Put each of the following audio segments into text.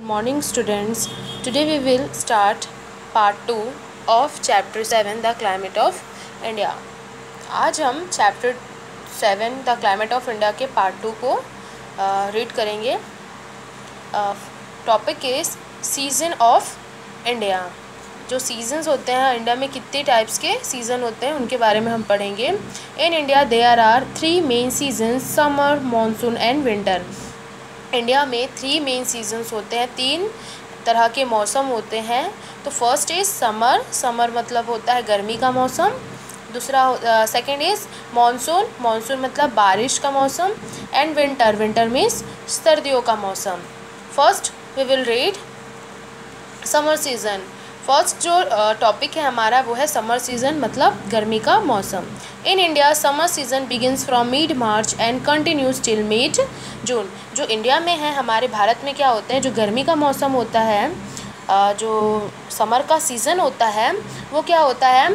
Good morning students. Today we will start part 2 of chapter 7 the climate of India. आज हम chapter 7 the climate of India के part 2 को read करेंगे. Topic is season off India. जो seasons होते हैं India में कितने टाइप्स के सीज़न होते हैं उनके बारे में हम पढ़ेंगे. In India there are 3 main seasons, summer, monsoon and winter. India में 3 मेन सीजन्स होते हैं, 3 तरह के मौसम होते हैं. तो फर्स्ट इज़ समर. समर मतलब होता है गर्मी का मौसम. दूसरा सेकंड इज़ मानसून. मानसून मतलब बारिश का मौसम. And winter. विंटर मीन्स सर्दियों का मौसम. First we will read summer season. First जो टॉपिक है हमारा वो है समर सीज़न मतलब गर्मी का मौसम. In India summer season begins from mid March and continues till mid June. जो इंडिया में है हमारे भारत में क्या होता है, जो गर्मी का मौसम होता है, जो समर का सीज़न होता है वो क्या होता है,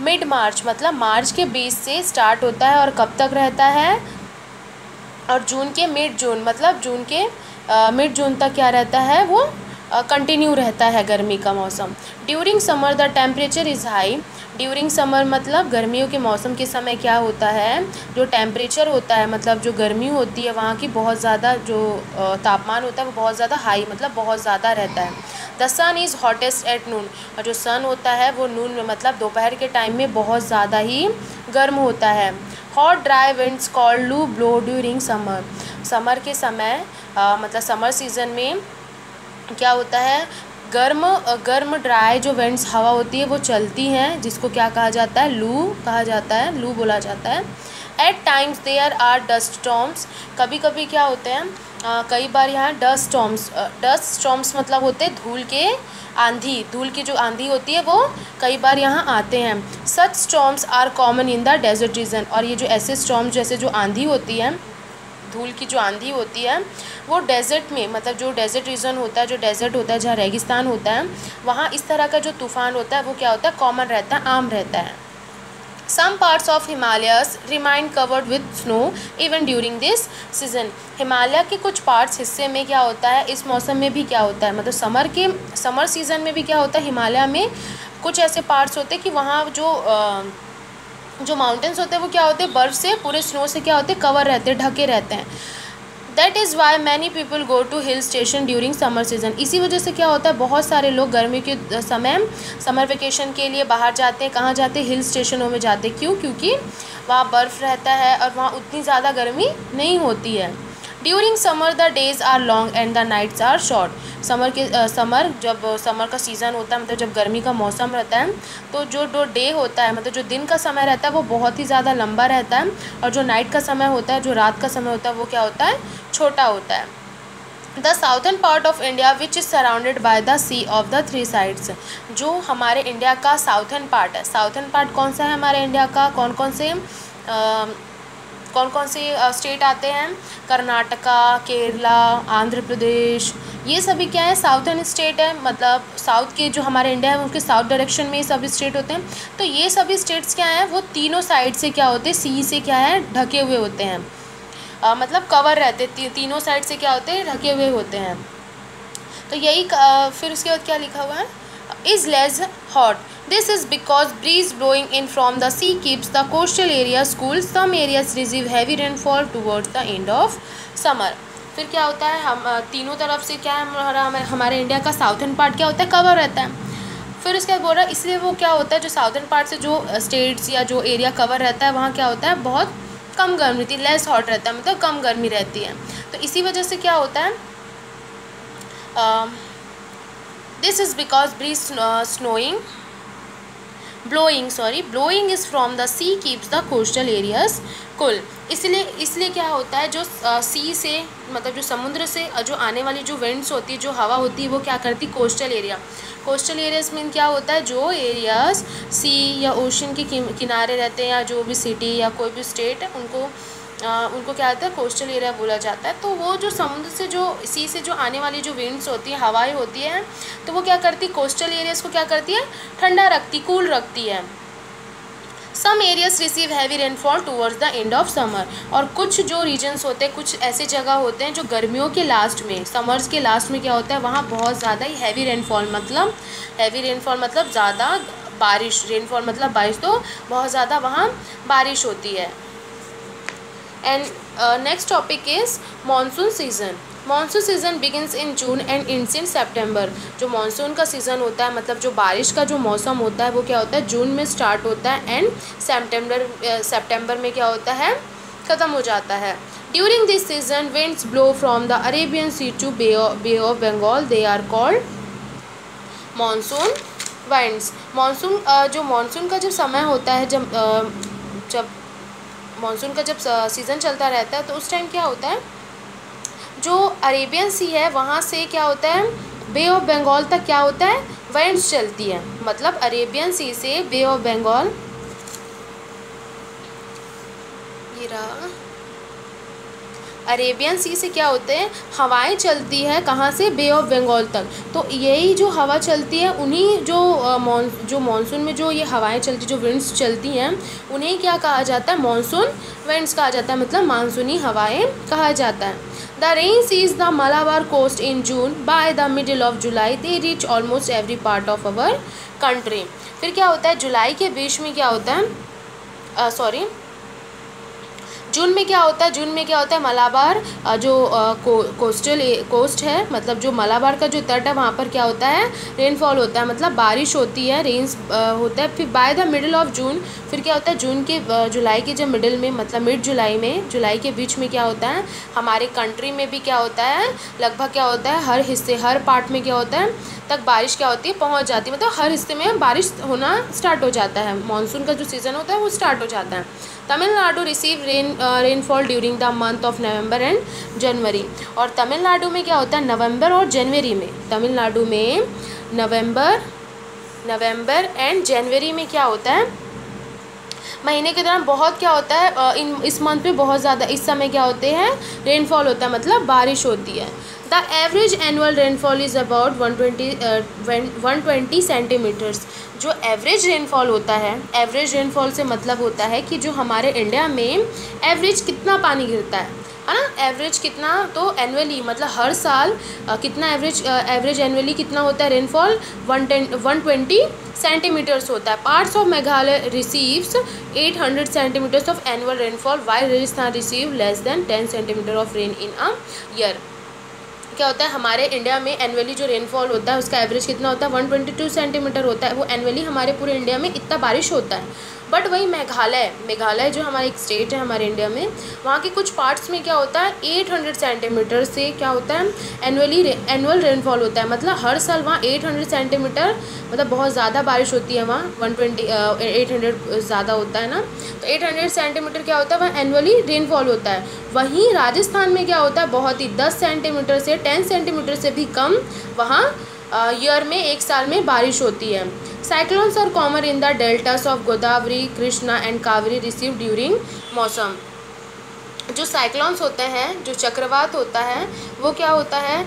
मिड मार्च मतलब मार्च के 20 से स्टार्ट होता है और कब तक रहता है, और जून के मिड जून मतलब जून के मिड जून तक क्या रहता है, वो कंटिन्यू रहता है गर्मी का मौसम. During summer the temperature is high. During summer मतलब गर्मियों के मौसम के समय क्या होता है, जो टेम्परेचर होता है मतलब जो गर्मी होती है वहाँ की बहुत ज़्यादा जो तापमान होता है वो बहुत ज़्यादा हाई मतलब बहुत ज़्यादा रहता है. The sun is hottest at noon. और जो सन होता है वो नून में मतलब दोपहर के टाइम में बहुत ज़्यादा ही गर्म होता है. हॉट ड्राई विंड्स कॉल्ड लू ब्लो ड्यूरिंग समर. समर के समय मतलब समर सीज़न में क्या होता है, गर्म ड्राई जो विंड्स हवा होती है वो चलती हैं, जिसको क्या कहा जाता है, लू कहा जाता है, लू बोला जाता है. At times there are dust storms. कभी कभी क्या होते हैं, कई बार यहाँ डस्ट स्टॉर्म्स. डस्ट स्टॉर्म्स मतलब होते हैं धूल के आंधी. धूल की जो आंधी होती है वो कई बार यहाँ आते हैं. Such storms are common in the desert region. और ये जो ऐसे स्टॉर्म जैसे जो आंधी होती है, धूल की जो आंधी होती है वो डेजर्ट में मतलब जो डेजर्ट रीजन होता है, जो डेजर्ट होता है जहाँ रेगिस्तान होता है वहाँ इस तरह का जो तूफ़ान होता है वो क्या होता है, कॉमन रहता है, आम रहता है. Some parts of Himalayas remain covered with snow even during this season. Himalaya के कुछ पार्ट्स हिस्से में क्या होता है, इस मौसम में भी क्या होता है, मतलब समर सीज़न में भी क्या होता है, हिमालय में कुछ ऐसे पार्ट्स होते हैं कि वहाँ जो माउंटेन्स होते हैं वो क्या होते हैं, बर्फ़ से पूरे स्नो से क्या होते हैं, कवर रहते हैं, ढके रहते हैं. That is why many people go to hill station during summer season. इसी वजह से क्या होता है, बहुत सारे लोग गर्मी के समय समर वेकेशन के लिए बाहर जाते हैं. कहाँ जाते हैं, हिल स्टेशनों में जाते हैं. क्यों, क्योंकि वहाँ बर्फ़ रहता है और वहाँ उतनी ज़्यादा गर्मी नहीं होती है. During summer the days are long and the nights are short. जब समर का सीज़न होता है मतलब जब गर्मी का मौसम रहता है तो जो डे होता है मतलब जो दिन का समय रहता है वो बहुत ही ज़्यादा लंबा रहता है, और जो नाइट का समय होता है, जो रात का समय होता है वो क्या होता है, छोटा होता है. The southern part of India which is surrounded by the sea of the 3 sides. जो हमारे इंडिया का साउथर्न पार्ट है, साउथर्न पार्ट कौन सा है हमारे इंडिया का, कौन कौन से स्टेट आते हैं, कर्नाटका, केरला, आंध्र प्रदेश, ये सभी क्या है, साउथर्न स्टेट है. मतलब साउथ के जो हमारे इंडिया है उसके साउथ डायरेक्शन में ये सभी स्टेट होते हैं. तो ये सभी स्टेट्स क्या हैं, वो तीनों साइड से क्या होते हैं, सी से क्या है, ढके हुए होते हैं. मतलब कवर रहते, तीनों साइड से क्या होते हैं, ढके हुए होते हैं. तो यही फिर उसके बाद क्या लिखा हुआ है, is less hot. This is because breeze blowing in from the sea keeps the coastal areas cool. Some areas receive heavy rainfall towards the end of summer. फिर क्या होता है, हम तीनों तरफ से क्या है, हमारे इंडिया का साउथर्न पार्ट क्या होता है, कवर रहता है. फिर उसके बाद बोल रहा है इसलिए वो क्या होता है, जो साउथर्न पार्ट से जो स्टेट्स या जो एरिया कवर रहता है वहाँ क्या होता है, बहुत कम गर्मी रहती है, लेस हॉट रहता है मतलब कम गर्मी रहती है. तो इसी वजह से क्या होता है, this is because breeze blowing is from the sea keeps the coastal areas cool. इसलिए क्या होता है, जो सी से मतलब जो समुद्र से जो आने वाली जो विंड्स होती है, जो हवा होती है वो क्या करती, कोस्टल एरियाज़ में क्या होता है, जो एरियाज़ सी या ओशन के किनारे रहते हैं या जो भी सिटी या कोई भी स्टेट है उनको क्या होता है, कोस्टल एरिया बोला जाता है. तो वो जो समुद्र से जो सी से जो आने वाली जो विंड्स होती है, हवाएं होती हैं, तो वो क्या करती, कोस्टल एरियाज़ को क्या करती है, ठंडा रखती, कूल रखती है. Some areas receive heavy rainfall towards the end of summer, और कुछ जो रीजन्स होते हैं, कुछ ऐसे जगह होते हैं जो गर्मियों के लास्ट में, समर्स के लास्ट में क्या होता है, वहाँ बहुत ज़्यादा ही हैवी रेनफॉल मतलब ज़्यादा बारिश, रेनफॉल मतलब बारिश, तो बहुत ज़्यादा वहाँ बारिश होती है। And next topic is monsoon season. Monsoon season begins in June and ends in September. जो मानसून का सीज़न होता है, मतलब जो बारिश का जो मौसम होता है, वो क्या होता है, जून में स्टार्ट होता है एंड सितंबर में क्या होता है, ख़त्म हो जाता है। During this season winds blow from the Arabian sea to bay of Bengal, they are called monsoon winds. जो मानसून का जब समय होता है, जब मानसून का जब सीज़न चलता रहता है, तो उस टाइम क्या होता है, जो अरेबियन सी है वहाँ से क्या होता है, बे ऑफ बंगाल तक क्या होता है, विंड्स चलती है। मतलब अरेबियन सी से बे ऑफ बंगाल, ये रहा, अरेबियन सी से क्या होते हैं, हवाएं चलती है, कहाँ से, बे ऑफ बंगाल तक। तो यही जो हवा चलती है, उन्हीं जो मानसून में जो ये हवाएं चलती, जो विंड्स चलती हैं, उन्हें क्या कहा जाता है, मानसून विंड्स कहा जाता है, मतलब मानसूनी हवाएं कहा जाता है। The rain seize the Malabar coast in June, by the middle of July they reach almost every part of our country. फिर क्या होता है, जुलाई के बीच में क्या होता है, जून में क्या होता है, मलाबार जो कोस्ट है, मतलब जो मलाबार का जो तट है, वहाँ पर क्या होता है, रेनफॉल होता है, मतलब बारिश होती है, रेन्स होता है। फिर bye the middle of June, फिर क्या होता है, जुलाई के जब मिडिल में, मतलब मिड जुलाई में, जुलाई के बीच में क्या होता है, हमारे कंट्री में भी क्या होता है, लगभग क्या होता है, हर पार्ट में क्या होता है, तक बारिश क्या होती है, पहुँच जाती है, मतलब हर हिस्से में बारिश होना स्टार्ट हो जाता है। मानसून का जो सीज़न होता है वो स्टार्ट हो जाता है। Tamil Nadu receive rainfall during the month of November and January. और तमिलनाडु में क्या होता है, नवंबर और जनवरी में, तमिलनाडु में नवंबर एंड जनवरी में क्या होता है, महीने के दौरान बहुत क्या होता है, इस मंथ में बहुत ज़्यादा, इस समय क्या होते हैं, रेनफॉल होता है, मतलब बारिश होती है। The average annual rainfall is about 120 centimetres. जो एवरेज रेनफॉल होता है, एवरेज रेनफॉल से मतलब होता है कि जो हमारे इंडिया में एवरेज कितना पानी गिरता है ना, एवरेज कितना, तो एनुअली मतलब हर साल कितना एवरेज एनुअली कितना होता है रेनफॉल, 120 सेंटीमीटर्स होता है। Parts of Meghalaya receives 800 centimetres of annual rainfall, while Rajasthan receive less than 10 centimetre of rain in a year. क्या होता है, हमारे इंडिया में एनुअली जो रेनफॉल होता है उसका एवरेज कितना होता है, 122 सेंटीमीटर होता है। वो एनुअली हमारे पूरे इंडिया में इतना बारिश होता है। बट वही मेघालय जो हमारा एक स्टेट है हमारे इंडिया में, वहाँ के कुछ पार्ट्स में क्या होता है, 800 सेंटीमीटर से क्या होता है, एनुअल रेनफॉल होता है, मतलब हर साल वहाँ 800 सेंटीमीटर, मतलब बहुत ज़्यादा बारिश होती है वहाँ, 800 ज़्यादा होता है ना, तो 800 सेंटीमीटर क्या होता है, वहाँ एनुअली रेनफॉल होता है। वहीं राजस्थान में क्या होता है, बहुत ही 10 सेंटीमीटर से 10 सेंटीमीटर से भी कम वहाँ ईयर में, एक साल में बारिश होती है। Cyclones are common in the deltas of Godavari, Krishna and Kaveri receive during मौसम। जो साइक्लोन्स होते हैं, जो चक्रवात होता है, वो क्या होता है,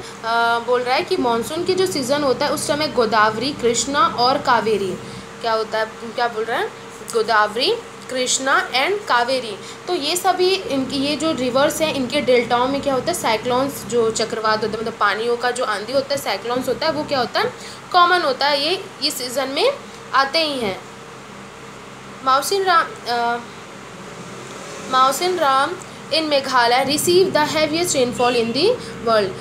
बोल रहा है कि मानसून की जो सीज़न होता है उस समय गोदावरी, कृष्णा और कावेरी क्या होता है, क्या बोल रहा है, गोदावरी, कृष्णा एंड कावेरी, तो ये सभी इनकी, ये जो रिवर्स हैं, इनके डेल्टाओं में क्या होता है, साइक्लोन्स, जो चक्रवात होता है, मतलब पानियों का जो आंधी होता है, साइक्लोन्स होता है, वो क्या होता है, कॉमन होता है, ये इस सीज़न में आते ही हैं। Mawsynram in Meghalaya receive the heaviest rainfall in the world.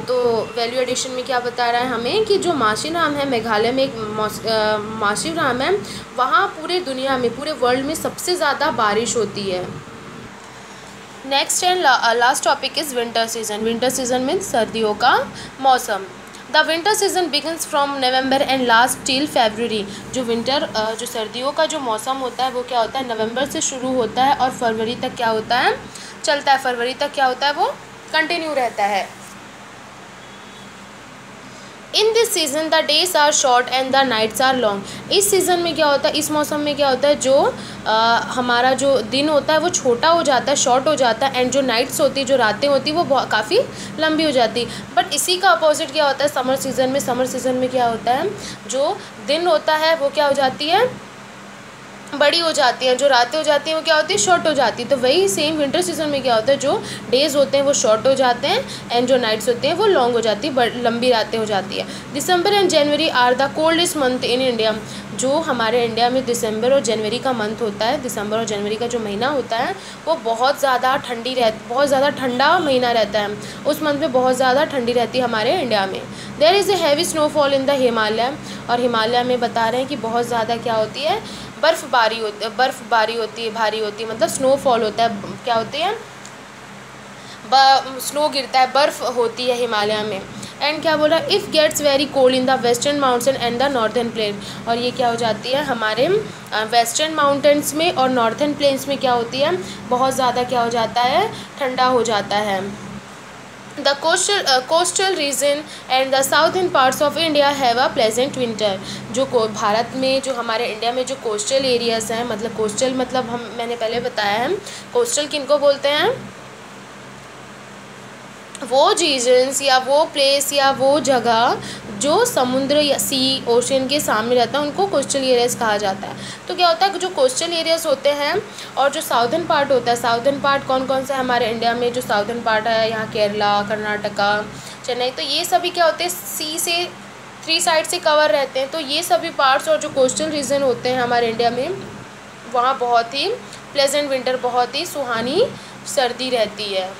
तो वैल्यू एडिशन में क्या बता रहा है हमें कि जो माशिनराम है, मेघालय में एक माशिनराम है, वहाँ पूरे दुनिया में, पूरे वर्ल्ड में सबसे ज़्यादा बारिश होती है। Next and last topic is winter season. Winter season means सर्दियों का मौसम। The winter season begins from November and last till February. जो सर्दियों का जो मौसम होता है वो क्या होता है, नवंबर से शुरू होता है और फरवरी तक क्या होता है, चलता है। फरवरी तक क्या होता है, वो कंटिन्यू रहता है। In this season the days are short and the nights are long. इस सीज़न में क्या होता है, इस मौसम में क्या होता है, जो हमारा जो दिन होता है वो छोटा हो जाता है, शॉर्ट हो जाता है, एंड जो नाइट्स होती है, जो रातें होती है, वो काफ़ी लंबी हो जाती। बट इसी का अपोजिट क्या होता है समर सीज़न में। समर सीज़न में क्या होता है, जो दिन होता है वो क्या हो जाती है, बड़ी हो जाती हैं, जो रातें हो जाती हैं वो क्या होती है, शॉर्ट हो जाती है। तो वही सेम विंटर सीजन में क्या होता है, जो डेज़ होते हैं वो शॉर्ट हो जाते हैं एंड जो नाइट्स होती हैं वो लॉन्ग हो जाती है, लंबी रातें हो जाती है। December and January are the coldest month in India. जो हमारे इंडिया में दिसंबर और जनवरी का मंथ होता है, दिसंबर और जनवरी का जो महीना होता है वो बहुत ज़्यादा बहुत ज़्यादा ठंडा महीना रहता है। उस मंथ में बहुत ज़्यादा ठंडी रहती है हमारे इंडिया में। There is a heavy snowfall in the Himalaya. और हिमालय में बता रहे हैं कि बहुत ज़्यादा क्या होती है, बर्फ़बारी होती है, भारी होती है, मतलब स्नोफॉल होता है, क्या होती है, स्नो गिरता है, बर्फ़ होती है हिमालय में। एंड क्या बोला, if gets very cold in the western mountain and the northern plain. और ये क्या हो जाती है हमारे वेस्टर्न माउंटेन्स में और नॉर्थन प्लेन्स में क्या होती है, बहुत ज़्यादा क्या हो जाता है, ठंडा हो जाता है। The coastal region and the southern parts of India have a pleasant winter। जो भारत में, जो हमारे इंडिया में जो कोस्टल एरियाज़ हैं, मतलब कोस्टल मतलब मैंने पहले बताया है, कोस्टल किनको बोलते हैं, वो रीजन्स या वो प्लेस या वो जगह जो समुद्र या ओशन के सामने रहता है उनको कोस्टल एरियाज़ कहा जाता है। तो क्या होता है, जो कोस्टल एरियाज़ होते हैं और जो साउदर्न पार्ट होता है, साउदर्न पार्ट कौन कौन सा है हमारे इंडिया में, जो साउदर्न पार्ट है यहाँ केरला, कर्नाटका, चेन्नई, तो ये सभी क्या होते हैं, सी से 3 साइड से कवर रहते हैं। तो ये सभी पार्ट्स और जो कोस्टल रीजन होते हैं हमारे इंडिया में, वहाँ बहुत ही प्लेजेंट विंटर, बहुत ही सुहानी सर्दी रहती है।